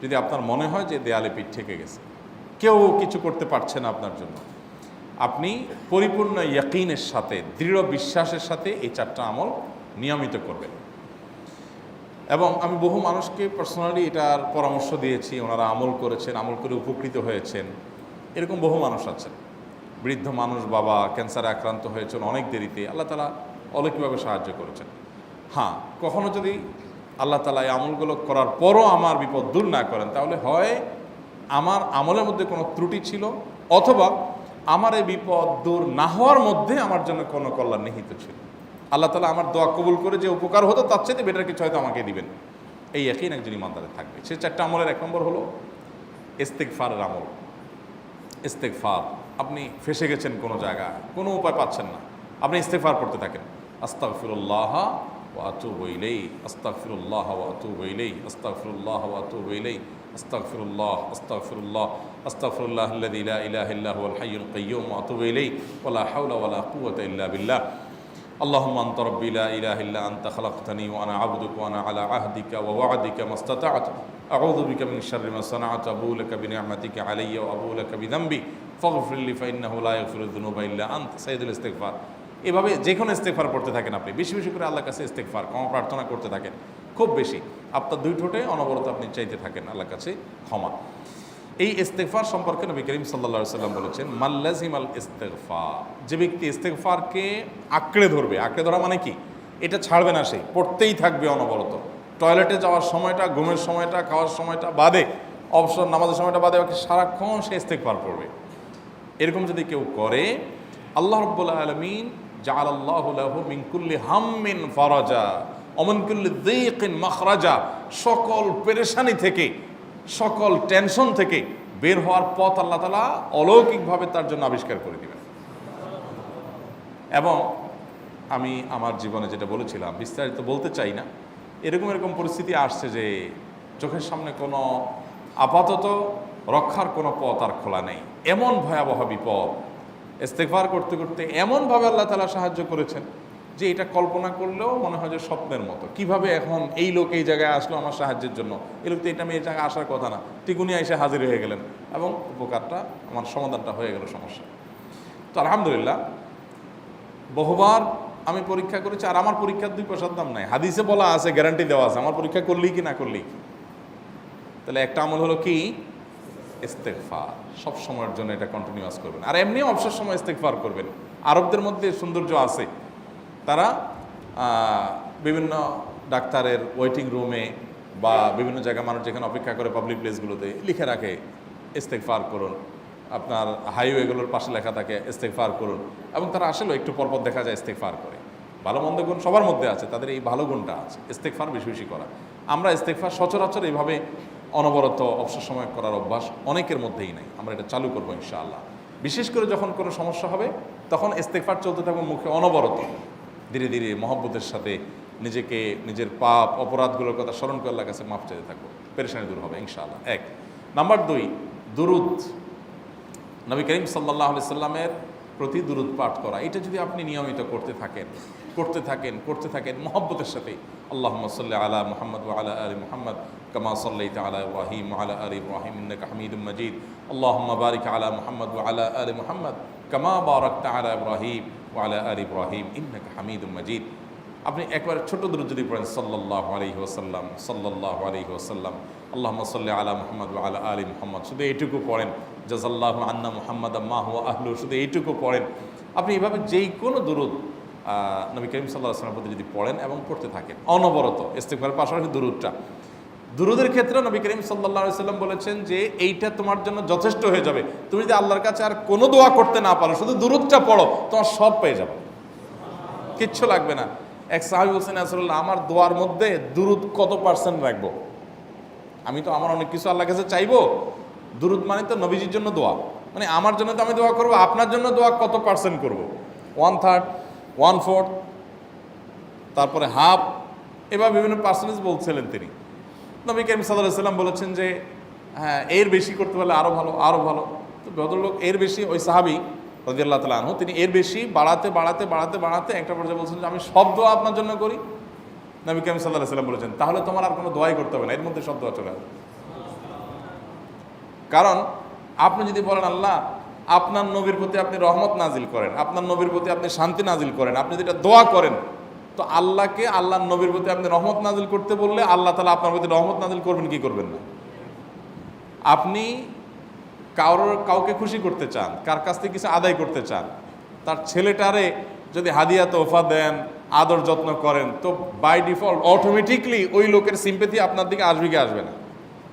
যদি আপনার মনে হয় যে দেয়ালে পিঠ ঠেকে গেছে, কেউ কিছু করতে পারছে না আপনার জন্য, আপনি পরিপূর্ণ ইয়াকিনের সাথে, দৃঢ় বিশ্বাসের সাথে এই 4টা আমল নিয়মিত করবেন। এবং আমি বহু মানুষকে পার্সোনালি এটার পরামর্শ দিয়েছি, ওনারা আমল করেছেন, আমল করে উপকৃত হয়েছেন। এরকম বহু মানুষ আছেন, বৃদ্ধ মানুষ, বাবা ক্যান্সারে আক্রান্ত হয়েছেন অনেক দেরিতে, আল্লাহ তাআলা অলৌকিকভাবে সাহায্য করেছেন। হ্যাঁ, কখনো যদি আল্লাহ তাআলা এই আমলগুলো করার পরও আমার বিপদ দূর না করেন, তাহলে হয় আমার আমলের মধ্যে কোনো ত্রুটি ছিল, অথবা আমার এই বিপদ দূর না হওয়ার মধ্যে আমার জন্য কোনো কল্যাণ নিহিত ছিল। আল্লাহ তাআলা আমার দোয়া কবুল করে যে উপকার হতো তার চাইতে বেটার কিছু হয়তো আমাকে দিবেন, এই ইয়াকিন একজন ইমানদারের থাকবে। সে 4টা আমলের 1 নম্বর হলো ইস্তেগফারের আমল। ইস্তেগফার, আপনি ফেসে গেছেন কোনো জায়গায়, কোনো উপায় পাচ্ছেন না, আপনি ইস্তেগফার করতে থাকেন। আস্তাগফিরুল্লাহ ওয়া আতুবু ইলাইহি, আস্তাগফিরুল্লাহ ওয়া আতুবু ইলাইহি, আস্তাগফিরুল্লাহ ওয়া আতুবু ইলাইহি, আস্তাগফিরুল্লাহ, আস্তাগফিরুল্লাহ, আস্তাগফিরুল্লাহাল্লাযী লা ইলাহা ইল্লা হুয়াল হাইয়ুল কাইয়্যুম ওয়া আতুবু ইলাইহি ওয়া লা হাওলা ওয়া লা কুওয়াতা ইল্লা বিল্লাহ। اللهم أنت ربي لا إله إلا أنت خلقتني وأنا عبدك وأنا على عهدك ووعدك ما استطعت أعوذ بك من شر ما صنعت أبوء لك بنعمتك علي وأبوء لك بذنبي فاغفر لي فإنه لا يغفر الذنوب إلا أنت সাইয়্যিদুল ইস্তিগফার। এভাবে যে কোনো ইস্তিগফার করতে থাকেন, আপনি বেশি বেশি করে আল্লাহর কাছে ইস্তিগফার, ক্ষমা প্রার্থনা করতে থাকেন, খুব বেশি। আপনার 2 ঠোঁটে অনবরত আপনি চাইতে থাকেন আল্লাহর কাছে ক্ষমা। এই ইস্তেগফার সম্পর্কে নবী করিম সাল্লাল্লাহু আলাইহি ওয়াসাল্লাম বলেছেন, মাল্লাজিমাল ইস্তেগফার, যে ব্যক্তি ইস্তেগফারকে আঁকড়ে ধরবে, আঁকড়ে ধরা মানে কি, এটা ছাড়বে না, সে পড়তেই থাকবে অনবরত। টয়লেটে যাওয়ার সময়টা, ঘুমের সময়টা, খাওয়ার সময়টা বাদে, অবসর নামাজের সময়টা বাদে, বাকি সারাক্ষণ সে ইস্তেগফার পড়বে। এরকম যদি কেউ করে, আল্লাহ রাব্বুল আলামিন জাআলাল্লাহু লাহু মিন কুল্লি হাম্মিন ফারাজা ওয়া মিন কুল্লি যিকিন মাখরাজা, সকল পেরেশানি থেকে, সকল টেনশন থেকে বের হওয়ার পথ আল্লাহ তাআলা অলৌকিকভাবে তার জন্য আবিষ্কার করে দিবেন। এবং আমি আমার জীবনে যেটা বলেছিলাম, বিস্তারিত বলতে চাই না, এরকম পরিস্থিতি আসছে যে চোখের সামনে কোনো আপাতত রক্ষার কোনো পথ আর খোলা নেই, এমন ভয়াবহ বিপদ। ইস্তেগফার করতে করতে এমনভাবে আল্লাহ তাআলা সাহায্য করেছেন যে এটা কল্পনা করলেও মনে হয় যে স্বপ্নের মতো। কিভাবে এখন এই লোক এই জায়গায় আসলো আমার সাহায্যের জন্য, এই লোক তো এটা আমি এই জায়গায় আসার কথা না, টিকুনি এসে হাজির হয়ে গেলেন এবং উপকারটা, আমার সমাধানটা হয়ে গেল সমস্যা। তো আলহামদুলিল্লাহ, বহুবার আমি পরীক্ষা করেছি, আর আমার পরীক্ষার 2 পয়সার দাম নাই। হাদিসে বলা আছে, গ্যারান্টি দেওয়া আছে, আমার পরীক্ষা করলেই কি না করলেই। তাহলে একটা আমল হলো কি, ইস্তেগফার। সব সময়ের জন্য এটা কন্টিনিউয়াস করবেন, আর এমনিও অবসর সময় ইস্তেগফার করবেন। আরবদের মধ্যে সৌন্দর্য আছে, তারা বিভিন্ন ডাক্তারের ওয়েটিং রুমে বা বিভিন্ন জায়গায় মানুষ যেখানে অপেক্ষা করে পাবলিক প্লেসগুলোতে লিখে রাখে ইস্তেগফার করুন, আপনার হাইওয়েগুলোর পাশে লেখা থাকে ইস্তেগফার করুন, এবং তারা আসলে একটু পরপর দেখা যায় ইস্তেগফার করে। ভালো মন্দ গুণ সবার মধ্যে আছে, তাদের এই ভালো গুণটা আছে, ইস্তেগফার বেশি বেশি করা। আমরা ইস্তেগফার সচরাচর এইভাবে অনবরত অবসর সময় করার অভ্যাস অনেকের মধ্যেই নাই। আমরা এটা চালু করবো ইনশাআল্লাহ। বিশেষ করে যখন কোনো সমস্যা হবে, তখন ইস্তেগফার চলতে থাকবে মুখে অনবরত। ধীরে ধীরে মহব্বতের সাথে নিজেকে, নিজের পাপ অপরাধগুলোর কথা স্মরণ করে আল্লাহর কাছে মাফ চাইতে থাকবো, পেরেশানি দূর হবে ইনশাআল্লাহ। 1 নাম্বার 2, দুরুদ। নবী করিম সাল্লাল্লাহু আলাইহি সাল্লামের প্রতি দুরুদ পাঠ করা, এটা যদি আপনি নিয়মিত করতে থাকেন মহব্বতের সাথে, আল্লাহুম্মা সাল্লি আলা মুহাম্মদ ওয়া আলা আলি মুহাম্মদ কামা সাল্লাইতা আলা ইব্রাহিম ওয়া আলা আলি ইব্রাহিম ইন্নাকা হামিদুম মাজিদ, আল্লাহুম্মা বারিক আলা মুহাম্মদ ওয়া আলা আলি মুহাম্মদ কামা বারাকতা আলা ইব্রাহিম ওয়া আলা আলি ইব্রাহিম ইন্নাকা হামিদুম মাজিদ। আপনি একবার ছোট দুরূদ যদি পড়েন, সাল্লাল্লাহু আলাইহি ওয়াসাল্লাম, সাল্লাল্লাহু আলাইহি ওয়াসাল্লাম, আল্লাহুম্মা সাল্লি আলা মুহাম্মদ ওয়া আলা আলি মুহাম্মদ, শুধু এইটুকু পড়েন। জাযাল্লাহু আন্না মুহাম্মাদাম মা হুয়া আহলু, শুধু এইটুকু পড়েন। আপনি এভাবে যেই কোনো দুরূদ নবী করিম সাল্লাল্লাহু আলাইহি ওয়াসাল্লামের প্রতি যদি পড়েন এবং পড়তে থাকেন অনবরত, ইস্তেগফারের পাশাপাশি দুরূদের ক্ষেত্রে নবী করিম সাল্লাল্লাহু আলাইহি ওয়াসাল্লাম বলেছেন যে এইটা তোমার জন্য যথেষ্ট হয়ে যাবে। তুমি যদি আল্লাহর কাছে আর কোনো দোয়া করতে না পারো, শুধু দুরূদটা পড়ো, তোমার সব পেয়ে যাবে, কিচ্ছু লাগবে না। এক সাহাবী বলছেন, রাসূলুল্লাহ, আমার দোয়ার মধ্যে দুরূদ কত পার্সেন্ট রাখবো? আমি তো আমার অনেক কিছু আল্লাহর কাছে চাইবো, দুরূদ মানে তো নবীজির জন্য দোয়া, মানে আমার জন্য তো আমি দোয়া করবো, আপনার জন্য দোয়া কত পার্সেন্ট করবো? 1/3, 1/4, তারপরে হাফ, এবার বিভিন্ন পার্সেন্টেজ বলছিলেন তিনি। নবী করিম সাল্লাল্লাহু আলাইহি ওয়াসাল্লাম বলেছেন যে হ্যাঁ, এর বেশি করতে পারলে আরও ভালো, আরও ভালো। তো ভদ্রলোক এর বেশি, ওই সাহাবী রাদিয়াল্লাহু তাআলা আনহু, তিনি এর বেশি বাড়াতে একটা পর্যায়ে বলছেন যে আমি সব দোয়া আপনার জন্য করি। নবী করিম সাল্লাল্লাহু আলাইহি ওয়াসাল্লাম বলেছেন, তাহলে তোমার আর কোনো দোয়াই করতে হবে না, এর মধ্যে সব দোয়া চলে আসবে। কারণ আপনি যদি বলেন আল্লাহ আপনার নবীর প্রতি আপনি রহমত নাজিল করেন, আপনার নবীর প্রতি আপনি শান্তি নাজিল করেন, আপনি যেটা দোয়া করেন, তো আল্লাহকে আল্লাহর নবীর প্রতি আপনি রহমত নাজিল করতে বললে আল্লাহ তাআলা আপনার প্রতি রহমত নাজিল করবেন কি করবেন না? আপনি কাউকে খুশি করতে চান, কার কাছ থেকে কিছু আদায় করতে চান, তার ছেলেটারে যদি হাদিয়া তোহফা দেন, আদর যত্ন করেন, তো বাই ডিফল্ট অটোমেটিকলি ওই লোকের সিম্পেথি আপনার দিকে আসবে কি আসবে না?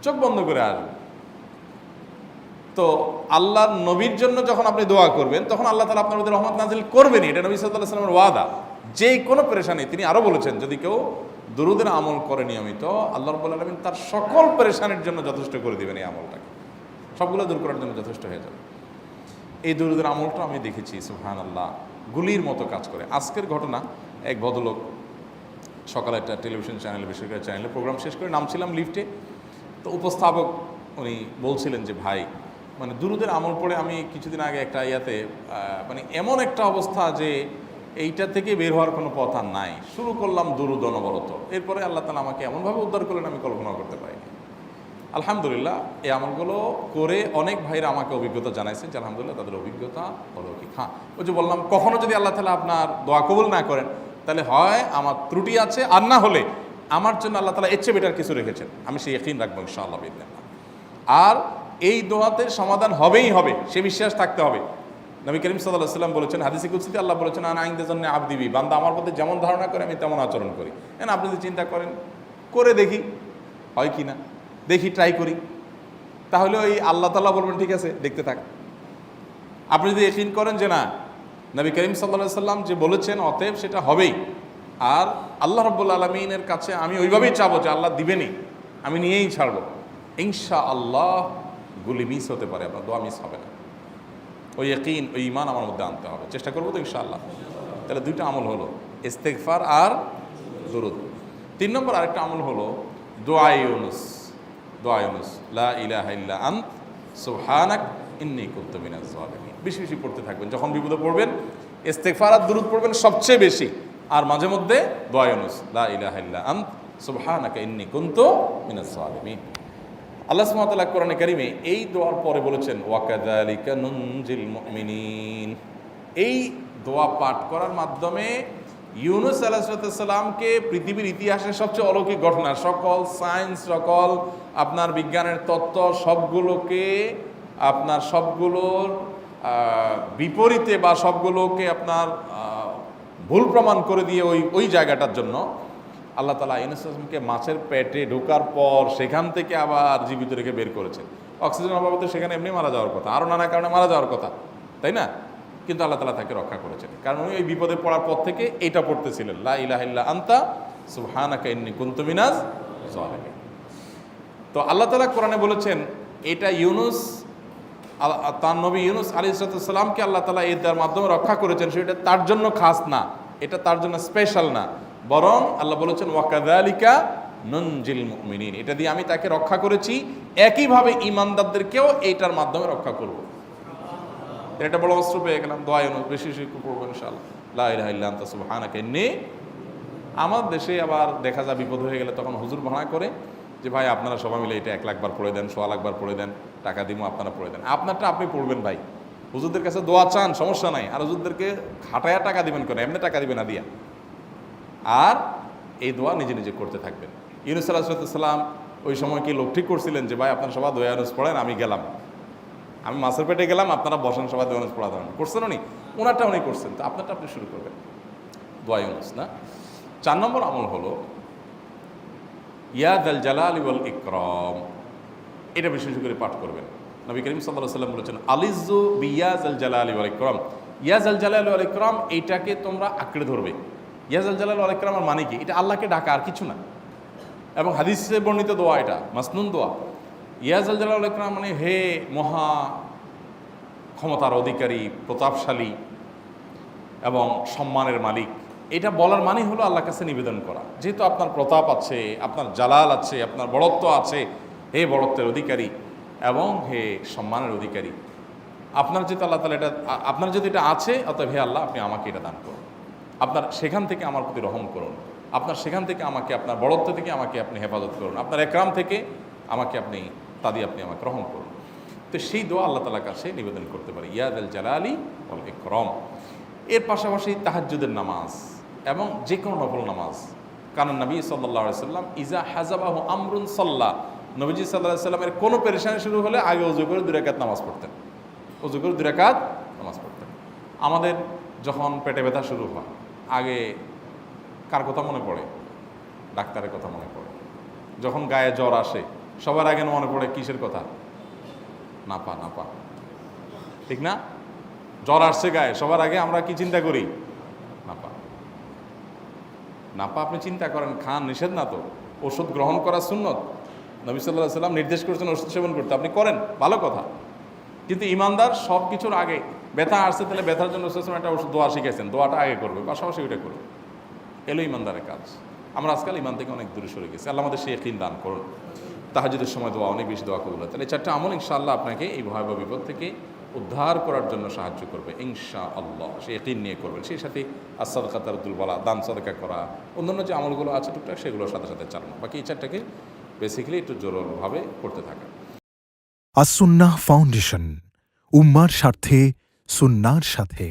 চোখ বন্ধ করে আসবে। তো আল্লাহর নবীর জন্য যখন আপনি দোয়া করবেন তখন আল্লাহ তাআলা আপনার মধ্যে রহমত নাজিল করবেনই, এটা নবী সাল্লাল্লাহু আলাইহি ওয়াসাল্লামের ওয়াদা। যে কোনো পেরেশানি, তিনি আরও বলেছেন যদি কেউ দুরুদের আমল করে নিয়মিত, আল্লাহ রাব্বুল আলামিন তার সকল পেরেশানির জন্য যথেষ্ট করে দিবেন। এই আমলটাকে সবগুলো দূর করার জন্য যথেষ্ট হয়ে যাবে। এই দুরুদের আমলটা আমি দেখেছি সুবহানাল্লাহ গুলির মতো কাজ করে। আজকের ঘটনা, এক ভদ্রলোক সকালে একটা টেলিভিশন চ্যানেলে, বেসরকারি চ্যানেলে প্রোগ্রাম শেষ করে নামছিলাম লিফটে, তো উপস্থাপক উনি বলছিলেন যে ভাই মানে দুরুদের আমল পড়ে আমি কিছুদিন আগে একটা ইয়াতে মানে এমন একটা অবস্থা যে এইটা থেকে বের হওয়ার কোনো পথ আর নাই, শুরু করলাম দুরুদ অনবরত, এরপরে আল্লাহ তাআলা আমাকে এমনভাবে উদ্ধার করলেন আমি কল্পনা করতে পারিনি। আলহামদুলিল্লাহ এই আমলগুলো করে অনেক ভাইরা আমাকে অভিজ্ঞতা জানাইছেন যে আলহামদুলিল্লাহ তাদের অভিজ্ঞতা অলৌকিক। হ্যাঁ, ওই যে বললাম কখনো যদি আল্লাহ তাআলা আপনার দোয়া কবুল না করেন তাহলে হয় আমার ত্রুটি আছে, আর না হলে আমার জন্য আল্লাহ তাআলা এর চেয়ে বেটার কিছু রেখেছেন, আমি সেই ইয়াকিন রাখবো ইনশাআল্লাহ বিইذنিল্লাহ। আর এই দোয়াতে সমাধান হবেই হবে, সে বিশ্বাস থাকতে হবে। নবী করিম সাল্লাল্লাহু আলাইহি ওয়াসাল্লাম বলেছেন, হাদিসে কুদসিতে আল্লাহ বলেছেন আনা ইনদা যান্নি আবদি বি, বান্দা আমার প্রতি যেমন ধারণা করে আমি তেমন আচরণ করি। আপনি যদি চিন্তা করেন করে দেখি হয় কি না, দেখি ট্রাই করি, তাহলে ওই আল্লাহ তাআলা বলবেন ঠিক আছে দেখতে থাক। আপনি যদি ইয়াকিন করেন যে না নবী করিম সাল্লাল্লাহু আলাইহি ওয়াসাল্লাম যে বলেছেন অতএব সেটা হবেই, আর আল্লাহ রাব্বুল আলামিনের কাছে আমি ওইভাবেই চাবো যে আল্লাহ দিবেনই, আমি নিয়েই ছাড়বো, ইনশাআল্লাহ গুলি মিস হতে পারে, আপনার দোয়া মিস হবে না। ওই ইয়াকিন, ওই ঈমান আমার মধ্যে আনতে হবে, চেষ্টা করবো তো ইনশাআল্লাহ। তাহলে দুইটা আমল হলো, ইস্তেগফার আর দুরুদ। 3 নম্বর আরেকটা আমল হলো দোয়া ইউনুস। দোয়া ইউনুস, লা ইলাহা ইল্লা আনত সুবহানাক ইন্নী কুনতু মিনাজ জালিমিন। বেশি বেশি পড়তে থাকবেন, যখন বিপদে পড়বেন ইস্তেগফার আর দুরুদ পড়বেন সবচেয়ে বেশি, আর মাঝে মধ্যে দোয়া ইউনুস, লা ইলাহা ইল্লা আনত সুবহানাকা ইন্নী কুনতু মিনাজ জালিমিন। আল্লাহ সুবহানাহু ওয়া তাআলা কোরআনে কারিমে এই দোয়ার পরে বলেছেন ওয়াকাযালিকা নুনজিল মুমিনিন। এই দোয়া পাঠ করার মাধ্যমে ইউনুস আলাইহিস সালামকে পৃথিবীর ইতিহাসের সবচেয়ে অলৌকিক ঘটনা, সকল সায়েন্স, সকল আপনার বিজ্ঞানের তত্ত্ব সবগুলোকে আপনার সবগুলোর বিপরীতে বা সবগুলোকে আপনার ভুল প্রমাণ করে দিয়ে ওই জায়গাটার জন্য আল্লাহ তাআলা ইউনুস আলাইহিসকে মাছের পেটে ঢোকার পর সেখান থেকে আবার জীবিত রেখে বের করেছেন। অক্সিজেন অভাবে সেখানে এমনি মারা যাওয়ার কথা, আরও নানা কারণে মারা যাওয়ার কথা, তাই না? কিন্তু আল্লাহ তাআলা তাকে রক্ষা করেছেন, কারণ উনি ওই বিপদে পড়ার পর থেকে এইটা পড়তেছিলেন, লা ইলাহা ইল্লা আনতা সুবহানাকা ইন্নী কুনতু মিনাজ জালিমিন। তো আল্লাহ তাআলা কোরআনে বলেছেন এটা ইউনুস, তার নবী ইউনুস আলাইহিস সালামকে আল্লাহ তাআলা এটার মাধ্যমে রক্ষা করেছেন, সেটা তার জন্য খাস না, এটা তার জন্য স্পেশাল না, বরং আল্লাহ বলেছেন ওয়াকাযালিকা নুনজিল মুমিনিন, এটা দিয়ে আমি তাকে রক্ষা করেছি, একইভাবে ঈমানদারদেরকেও এইটার মাধ্যমে রক্ষা করব। এটা বড় অস্ত্র পেয়ে গেলাম। দোয়া ইউনুস বেশি বেশি পড়বো ইনশাআল্লাহ, লা ইলাহা ইল্লা আনতা সুবহানাকা ইন্নী। আমার দেশে আবার দেখা যায় বিপদ হয়ে গেলে তখন হুজুর ভাড়া করে যে ভাই আপনারা সবাই মিলে এটা 1 লাখ বার পড়ে দেন, 1.25 লাখ বার পড়ে দেন, টাকা দিব আপনারা পড়ে দেন। আপনারটা আপনি পড়বেন ভাই, হুজুরদের কাছে দোয়া চান সমস্যা নাই, আর হুজুরদেরকে খাটায়া টাকা দিবেন কেন, এমনি টাকা দিবেন না দিয়া। আর এই দোয়া নিজে নিজে করতে থাকবেন। ইউনুস আলাইহিস সালাম ওই সময় কি লোক ঠিক করছিলেন যে ভাই আপনারা সবাই দোয়া ইউনুস পড়েন, আমি গেলাম, আমি মাছের পেটে গেলাম, আপনারা বসেন সবাই দোয়া ইউনুস পড়া দেবেন, করছেন উনি? ওনারটা উনি করছেন, তো আপনারটা আপনি শুরু করবেন, দোয়া ইউনুস না। 4 নম্বর আমল হলো ইয়া যাল জালালি ওয়াল ইকরাম, এটা বিশেষ করে পাঠ করবেন। নবী করিম সাল্লাল্লাহু আলাইহি ওয়াসাল্লাম বলেছেন আলিজু বিয়া যাল জালালি ওয়াল ইকরাম, ইয়া যাল জালালি ওয়াল ইকরাম এইটাকে তোমরা আঁকড়ে ধরবে। ইয়া যাল জালালি ওয়াল ইকরামের মানে কি? এটা আল্লাহকে ডাকা, আর কিছু না। এবং হাদিসে বর্ণিত দোয়া, এটা মাসনুন দোয়া। ইয়া যাল জালালি ওয়াল ইকরাম মানে হে মহা ক্ষমতার অধিকারী, প্রতাপশালী এবং সম্মানের মালিক, এটা বলার মানে হলো আল্লাহর কাছে নিবেদন করা, যেহেতু আপনার প্রতাপ আছে, আপনার জালাল আছে, আপনার বড়ত্ব আছে, হে বড়ত্বের অধিকারী এবং হে সম্মানের অধিকারী, আপনার যেহেতু আল্লাহ তাআলা এটা, আপনার যদি এটা আছে, অতএব হে আল্লাহ আপনি আমাকে এটা দান করুন, আপনার সেখান থেকে আমার প্রতি রহম করুন, আপনার সেখান থেকে আমাকে, আপনার বড়ত্ব থেকে আমাকে আপনি হেফাজত করুন, আপনার একরাম থেকে আমাকে আপনি, তা দিয়ে আপনি আমাকে রহম করুন। তো সেই দোয়া আল্লাহ তাআলার কাছে নিবেদন করতে পারি, ইয়া যাল জালালি ওয়াল ইকরাম। এর পাশাপাশি তাহাজ্জুদের নামাজ এবং যে কোনো নফল নামাজ। কারণ নবী সাল্লাল্লাহু আলাইহি সাল্লাম ইজা হাজাবাহু আমরুন সাল্লা, নবীজি সাল্লাল্লাহু আলাইহি সাল্লামের কোনো পেরেশানি শুরু হলে আগে ওযু করে 2 রাকাত নামাজ পড়তেন, ওযু করে 2 রাকাত নামাজ পড়তেন। আমাদের যখন পেটে ব্যথা শুরু হয় আগে কার কথা মনে পড়ে? ডাক্তারের কথা মনে পড়ে। যখন গায়ে জ্বর আসে সবার আগে মনে পড়ে কিসের কথা? নাপা, নাপা, ঠিক না? জ্বর আসছে গায়ে, সবার আগে আমরা কি চিন্তা করি? নাপা। নাপা আপনি চিন্তা করেন, খান, নিষেধ না তো, ওষুধ গ্রহণ করা সুন্নত। নবী সাল্লাল্লাহু আলাইহি সাল্লাম নির্দেশ করেছেন ওষুধ সেবন করতে, আপনি করেন, ভালো কথা। কিন্তু ইমানদার সব কিছুর আগে ব্যথা আসছে, তাহলে ব্যথার জন্য একটা ওষুধ দোয়া শিখেছেন, দোয়াটা আগে করবে, পাশাপাশি ওইটা করবে। এলো ইমানদারের কাজ। আমরা আজকাল ইমান থেকে অনেক দূরে সরে গেছি। আল্লাহ আমাদের সেই ইয়াকিন দান করুন। তাহাজ্জুদের সময় দোয়া, অনেক বেশি দোয়া কবুল হয়। তাহলে 4টা আমল ইনশাআল্লাহ আপনাকে এই ভয়াবহ বিপদ থেকে উদ্ধার করার জন্য সাহায্য করবে ইনশাআল্লাহ। সে ইয়াকিন নিয়ে করবেন। সেই সাথে as-সাদকা তারদুল বালা, দান সাদকা করা, অন্যান্য যে আমলগুলো আছে টুকটাক সেগুলোর সাথে সাথে চালানো। বাকি এই 4টাকে বেসিক্যালি একটু জোরভাবে করতে থাকা। আস-সুন্নাহ ফাউন্ডেশন, উম্মার স্বার্থে সুন্নাহর সাথে।